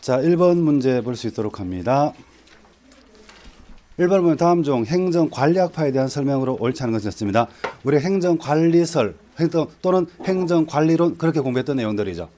자, 1번 문제 볼 수 있도록 합니다. 1번 문제 다음 중 행정관리학파에 대한 설명으로 옳지 않은 것이었습니다. 우리 행정관리설 또는 행정관리론 그렇게 공부했던 내용들이죠.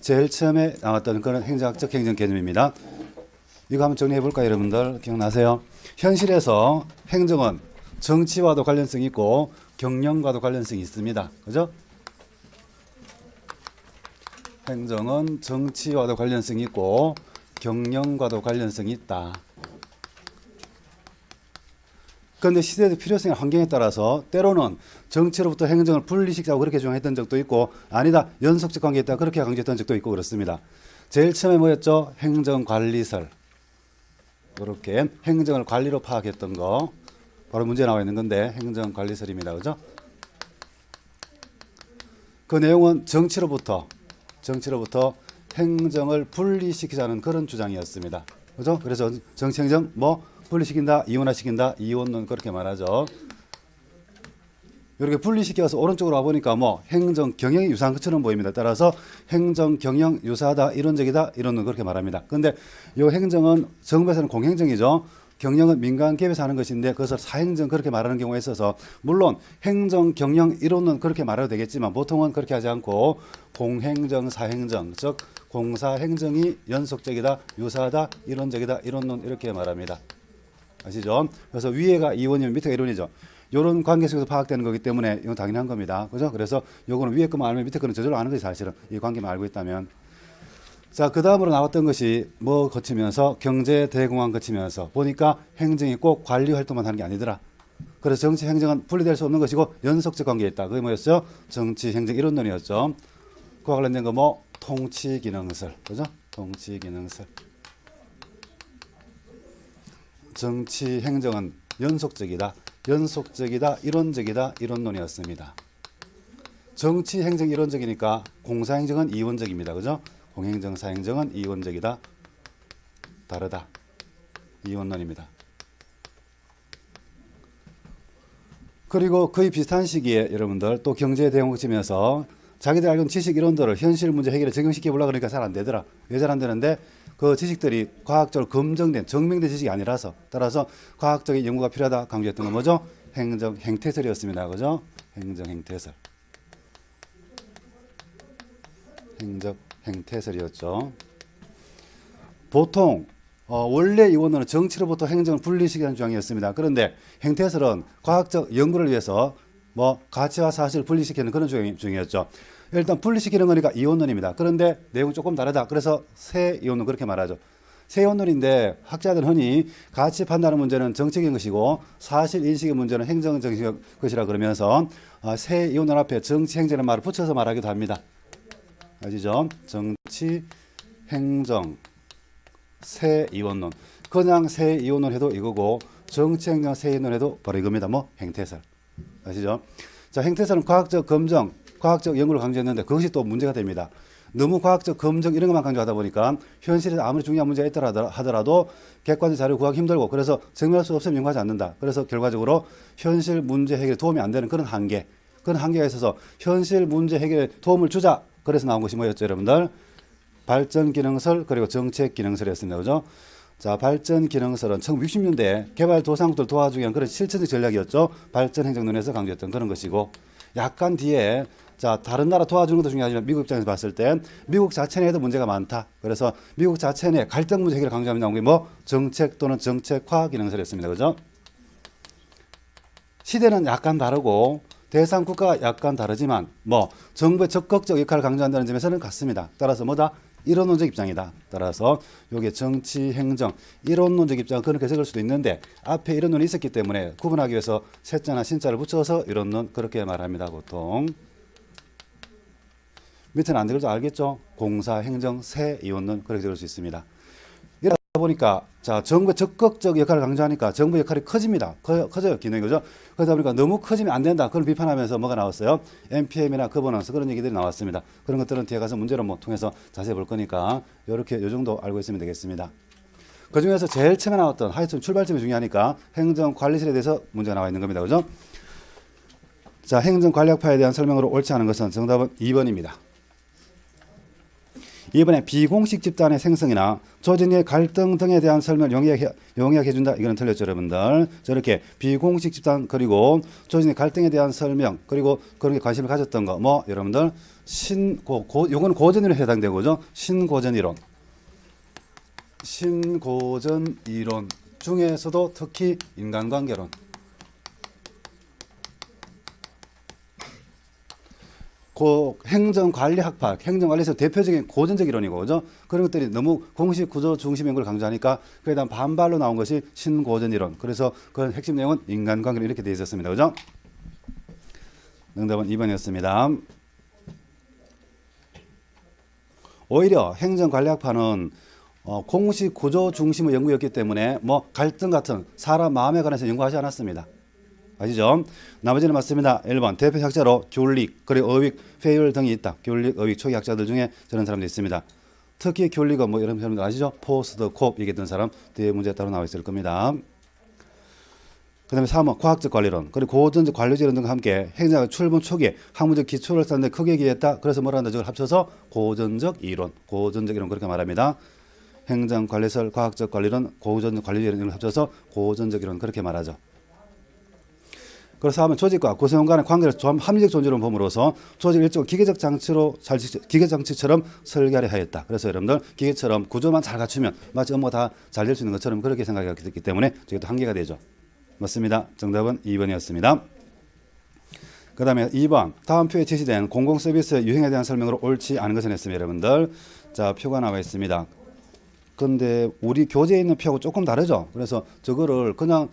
제일 처음에 나왔던 그런 행정학적 행정 개념입니다. 이거 한번 정리해 볼까요, 여러분들? 기억나세요? 현실에서 행정은 정치와도 관련성이 있고 경영과도 관련성이 있습니다. 그죠? 행정은 정치와도 관련성이 있고 경영과도 관련성이 있다. 그런데 시대의 필요성과 환경에 따라서 때로는 정치로부터 행정을 분리시키자고 그렇게 주장했던 적도 있고 아니다 연속적 관계에 있다 그렇게 강조했던 적도 있고 그렇습니다. 제일 처음에 뭐였죠? 행정관리설. 이렇게 행정을 관리로 파악했던 거 바로 문제에 나와 있는 건데 행정관리설입니다. 그죠? 그 내용은 정치로부터 행정을 분리시키자는 그런 주장이었습니다. 그죠? 그래서 정치 행정 분리시킨다, 이원화시킨다, 이원론 그렇게 말하죠. 이렇게 분리시켜서 오른쪽으로 와보니까 행정 경영이 유사한 것처럼 보입니다. 따라서 행정 경영 유사하다, 이론적이다, 이론론 그렇게 말합니다. 근데 이 행정은 정부에서는 공행정이죠. 경영은 민간 기업에서 하는 것인데 그것을 사행정 그렇게 말하는 경우가 있어서 물론 행정 경영 이론은 그렇게 말해도 되겠지만 보통은 그렇게 하지 않고 공행정 사행정 즉 공사행정이 연속적이다 유사하다 이론적이다 이론론 이렇게 말합니다. 아시죠? 그래서 위에가 이원이면 밑에가 이론이죠. 이런 관계 속에서 파악되는 거기 때문에 이건 당연한 겁니다. 그죠? 그래서 요거는 위에 것만 알면 밑에 거는 저절로 아는 거지 사실은 이 관계만 알고 있다면. 자, 그 다음으로 나왔던 것이 거치면서 경제 대공황 거치면서 보니까 행정이 꼭 관리 활동만 하는 게 아니더라. 그래서 정치 행정은 분리될 수 없는 것이고 연속적 관계에 있다. 그게 뭐였어요? 정치 행정 이론론이었죠. 그와 관련된 거 통치 기능설. 그죠? 통치 기능설. 정치 행정은 연속적이다, 이론적이다, 이론론이었습니다. 정치 행정 이론적이니까 공사 행정은 이원적입니다. 그죠? 공행정, 사행정은 이원적이다. 다르다. 이원론입니다. 그리고 거의 비슷한 시기에 여러분들 또 경제 대응 거치면서 자기들 알고 있는 지식 이론들을 현실 문제 해결에 적용시켜 보려고 그러니까 잘 안 되더라. 왜 잘 안 되는데 그 지식들이 과학적으로 검증된, 증명된 지식이 아니라서 따라서 과학적인 연구가 필요하다 강조했던 건 뭐죠? 행정 행태설이었습니다. 그죠? 행정 행태설. 행정 행태설이었죠. 보통 원래 이원론은 정치로부터 행정을 분리시키는 주장이었습니다. 그런데 행태설은 과학적 연구를 위해서 가치와 사실을 분리시키는 그런 주장이었죠. 일단 분리시키는 거니까 이원론입니다. 그런데 내용이 조금 다르다. 그래서 새 이원론 그렇게 말하죠. 새 이원론인데 학자들은 흔히 가치 판단의 문제는 정책인 것이고 사실 인식의 문제는 행정적인 것이라 그러면서 새 이원론 앞에 정치 행정의 말을 붙여서 말하기도 합니다. 아시죠? 정치 행정 새 이원론. 그냥 새 이원론 해도 이거고 정치 행정 새 이원론 해도 바로 이겁니다. 행태설. 아시죠? 자, 행태설은 과학적 검증, 과학적 연구를 강조했는데 그것이 또 문제가 됩니다. 너무 과학적 검증 이런 것만 강조하다 보니까 현실에서 아무리 중요한 문제가 있더라 하더라도 객관적 자료를 구하기 힘들고 그래서 증명할 수 없으면 연구하지 않는다. 그래서 결과적으로 현실 문제 해결에 도움이 안 되는 그런 한계가 있어서 현실 문제 해결에 도움을 주자. 그래서 나온 것이 뭐였죠, 여러분들? 발전 기능설 그리고 정책 기능설이었습니다. 그죠? 자, 발전 기능설은 1960년대 개발도상국들 도와주기 위한 그런 실천적 전략이었죠. 발전 행정론에서 강조했던 그런 것이고 약간 뒤에 자, 다른 나라 도와주는 것도 중요하지만 미국 입장에서 봤을 때 미국 자체 내에도 문제가 많다. 그래서 미국 자체 내 갈등 문제 해결을 강조하면 나온 게 정책 또는 정책화 기능설이었습니다. 그죠? 시대는 약간 다르고 대상 국가가 약간 다르지만 정부의 적극적 역할을 강조한다는 점에서는 같습니다. 따라서 이론론적 입장이다. 따라서 요게 정치 행정 이론론적 입장은 그렇게 적을 수도 있는데 앞에 이론론이 있었기 때문에 구분하기 위해서 세자나 신자를 붙여서 이론론 그렇게 말합니다. 보통 밑에는 안 되겠죠? 알겠죠? 공사 행정 새 이론론 그렇게 적을 수 있습니다. 이러다 보니까 자, 정부의 적극적 역할을 강조하니까 정부 역할이 커집니다. 커져요, 기능이. 그죠? 그러다 보니까 너무 커지면 안 된다. 그걸 비판하면서 뭐가 나왔어요? NPM이나 거버넌스 그런 얘기들이 나왔습니다. 그런 것들은 뒤에 가서 문제로 통해서 자세히 볼 거니까 이렇게 요 정도 알고 있으면 되겠습니다. 그 중에서 제일 처음에 나왔던 하여튼 출발점이 중요하니까 행정관리설에 대해서 문제가 나와 있는 겁니다. 그죠? 자, 행정관리학파에 대한 설명으로 옳지 않은 것은 정답은 2번입니다. 이번에 비공식 집단의 생성이나 조직의 갈등 등에 대한 설명을 용이하게 해준다. 이거는 틀렸죠, 여러분들. 저렇게 비공식 집단 그리고 조직의 갈등에 대한 설명 그리고 그런 게 관심을 가졌던 거 뭐 여러분들 요거는 고전이론에 해당되고 죠. 신고전 이론 중에서도 특히 인간관계론 행정관리학파, 행정관리에서 대표적인 고전적 이론이고, 그죠? 그런 것들이 너무 공식 구조 중심인 걸 강조하니까 그에 대한 반발로 나온 것이 신고전 이론. 그래서 그 핵심 내용은 인간관계로 이렇게 되어 있었습니다. 그죠? 정답은 2번이었습니다. 오히려 행정관리학파는 공식 구조 중심의 연구였기 때문에 뭐 갈등 같은 사람 마음에 관해서 연구하지 않았습니다. 아시죠? 나머지는 맞습니다. 1번 대표 학자로 귤릭 그리고 어윅, 페이얼 등이 있다. 귤릭, 어윅 초기 학자들 중에 저런 사람도 있습니다. 특히 귤릭은 뭐 여러분 사람들 아시죠? 포스트 콥 얘기했던 사람 뒤에 문제에 따로 나와 있을 겁니다. 그 다음에 3번 과학적 관리론 그리고 고전적 관료제론 등과 함께 행정학 출범 초기에 학문적 기초를 쌓는데 크게 기여했다. 그래서 뭐라 한다? 저걸 합쳐서 고전적 이론 그렇게 말합니다. 행정관리설, 과학적 관리론, 고전적 관리제론 등을 합쳐서 고전적 이론 그렇게 말하죠. 그래서 하면 조직과 구성원 간의 관계를 합리적 존재로 봄으로써 조직 일종 기계적 장치처럼 설계하려 하였다. 그래서 여러분들 기계처럼 구조만 잘 갖추면 마치 업무가 다 잘 될 수 있는 것처럼 그렇게 생각했기 때문에 저게 한계가 되죠. 맞습니다. 정답은 2번이었습니다. 그 다음에 2번 다음 표에 제시된 공공서비스의 유형에 대한 설명으로 옳지 않은 것을 했습니다. 여러분들 자 표가 나와 있습니다. 근데 우리 교재에 있는 표하고 조금 다르죠. 그래서 저거를 그냥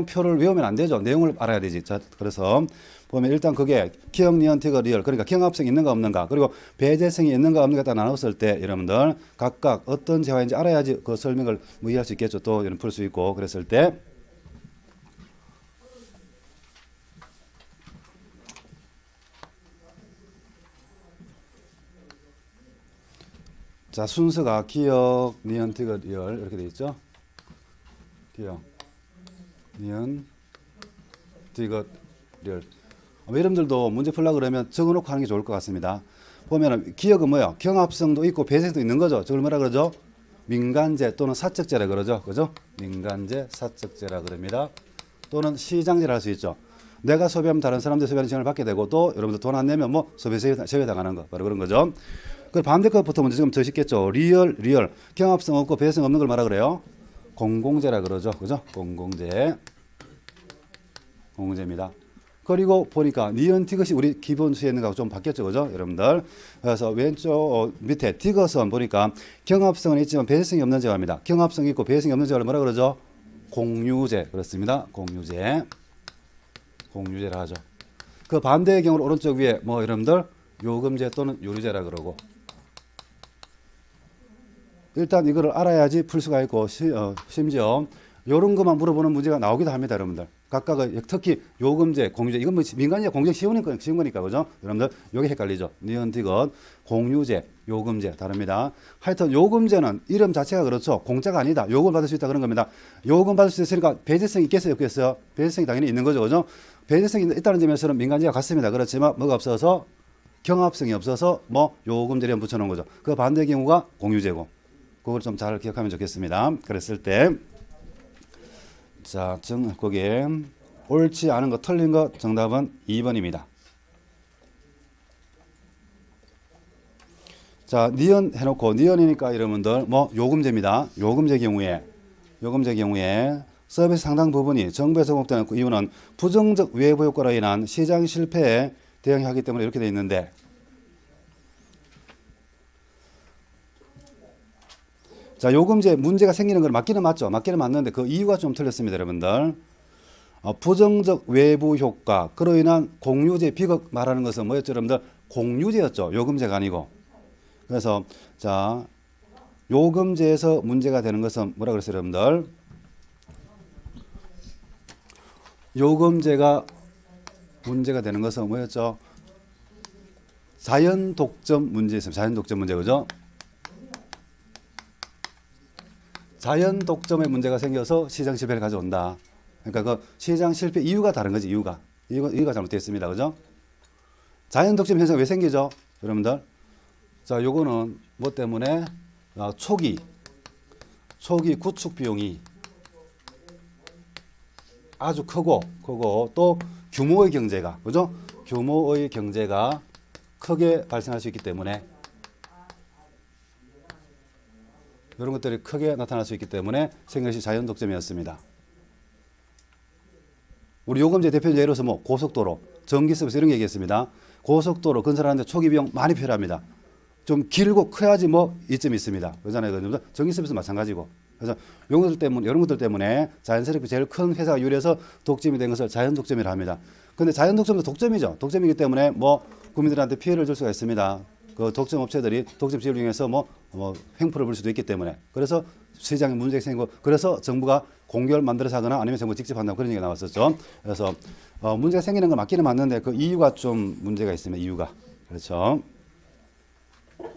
표를 외우면 안 되죠. 내용을 알아야 되지. 자, 그래서 보면 일단 그게 기억, 니언티그, 리얼 그러니까 경합성이 있는가 없는가 그리고 배제성이 있는가 없는가 딱 나눴을 때 여러분들 각각 어떤 재화인지 알아야지 그 설명을 뭐 이해할 수 있겠죠. 또 풀 수 있고 그랬을 때 자, 순서가 기억, 니언티그, 리얼 이렇게 되어 있죠. 기억, 니언티그, 리얼. 여러분들도 문제 풀려고 그러면 적어놓고 하는 게 좋을 것 같습니다. 보면은 기억은 뭐야? 경합성도 있고 배제성도 있는 거죠. 저걸 뭐라 그러죠? 민간제 또는 사적제라 그러죠. 그죠? 민간제, 사적제라 그럽니다. 또는 시장제라 할 수 있죠. 내가 소비하면 다른 사람들 소비하는 시간을 받게 되고 또 여러분들 돈 안 내면 뭐 소비 제외당하는 거. 바로 그런 거죠. 그 반대 것부터 먼저 좀 더 쉽겠죠. 리얼. 경합성 없고 배제성 없는 걸 말하 그래요. 공공재라 그러죠. 그죠? 공공재입니다. 그리고 보니까 니언티것이 우리 기본 수에 있는 거하고 좀 바뀌었죠. 그죠? 여러분들. 그래서 왼쪽 밑에 티것은 보니까 경합성은 있지만 배제성이 없는 재화입니다. 경합성이 있고 배제성이 없는 재화를 뭐라 그러죠? 공유재. 그렇습니다. 공유재라 하죠. 그 반대의 경우로 오른쪽 위에 뭐 여러분들 요금제 또는 요리제라 그러고 일단 이거를 알아야지 풀 수가 있고 심지어 이런 것만 물어보는 문제가 나오기도 합니다. 여러분들 각각의 특히 요금제, 공유제 이건 뭐 민간이야 공정 쉬운 거니까 그죠? 여러분들 요게 헷갈리죠. 니언티건, 공유제, 요금제 다릅니다. 하여튼 요금제는 이름 자체가 그렇죠. 공짜가 아니다. 요금 받을 수 있다 그런 겁니다. 요금 받을 수 있으니까 배제성이 있겠어요, 없겠어요? 배제성이 당연히 있는 거죠, 그죠? 배제성이 있다는 점에서는 민간제와 같습니다. 그렇지만 뭐가 없어서 경합성이 없어서 뭐 요금제를 붙여놓은 거죠. 그 반대 경우가 공유제고 그걸 좀 잘 기억하면 좋겠습니다. 그랬을 때 자, 거기에 옳지 않은 거 틀린 거 정답은 2번입니다. 자, 니언 해놓고 니언이니까 여러분들 뭐 요금제입니다. 요금제 경우에 서비스 상당 부분이 정부에서 공급되는 이유는 부정적 외부 효과로 인한 시장 실패에 대응하기 때문에 이렇게 되어 있는데 자, 요금제 문제가 생기는 건 맞기는 맞죠. 맞기는 맞는데 그 이유가 좀 틀렸습니다, 여러분들. 부정적 외부 효과, 그로 인한 공유제 비극 말하는 것은 뭐였죠, 여러분들? 공유제였죠. 요금제가 아니고. 그래서 자, 요금제에서 문제가 되는 것은 뭐라 그랬어요, 여러분들? 요금제가 문제가 되는 것은 뭐였죠? 자연 독점 문제였습니다. 자연 독점 문제, 그죠? 자연 독점에 문제가 생겨서 시장 실패를 가져온다. 그러니까 그 시장 실패 이유가 다른 거지, 이유가 잘못되어 있습니다. 그죠? 자연 독점 현상이 왜 생기죠? 여러분들? 자, 요거는 뭐 때문에 초기 구축 비용이 아주 크고 또 규모의 경제가 그죠? 규모의 경제가 크게 발생할 수 있기 때문에 이런 것들이 크게 나타날 수 있기 때문에 생긴 것이 자연 독점이었습니다. 우리 요금제 대표적 예로서 뭐 고속도로, 전기 서비스 이런 거 얘기했습니다. 고속도로 건설하는데 초기 비용 많이 필요합니다. 좀 길고 커야지 뭐 이점이 있습니다. 그러잖아요. 전기 서비스 마찬가지고. 그래서 이런 것들 때문에 자연스럽게 제일 큰 회사가 유리해서 독점이 된 것을 자연 독점이라 합니다. 근데 자연 독점도 독점이죠. 독점이기 때문에 뭐 국민들한테 피해를 줄 수가 있습니다. 그 독점 업체들이 독점 지위를 이용해서 뭐 횡포를 불 수도 있기 때문에 그래서 시장에 문제가 생기고 그래서 정부가 공개를 만들어서 하거나 아니면 정부 직접 한다고 그런 얘기가 나왔었죠. 그래서 문제가 생기는 건 맞기는 맞는데 그 이유가 좀 문제가 있습니다. 이유가. 그렇죠.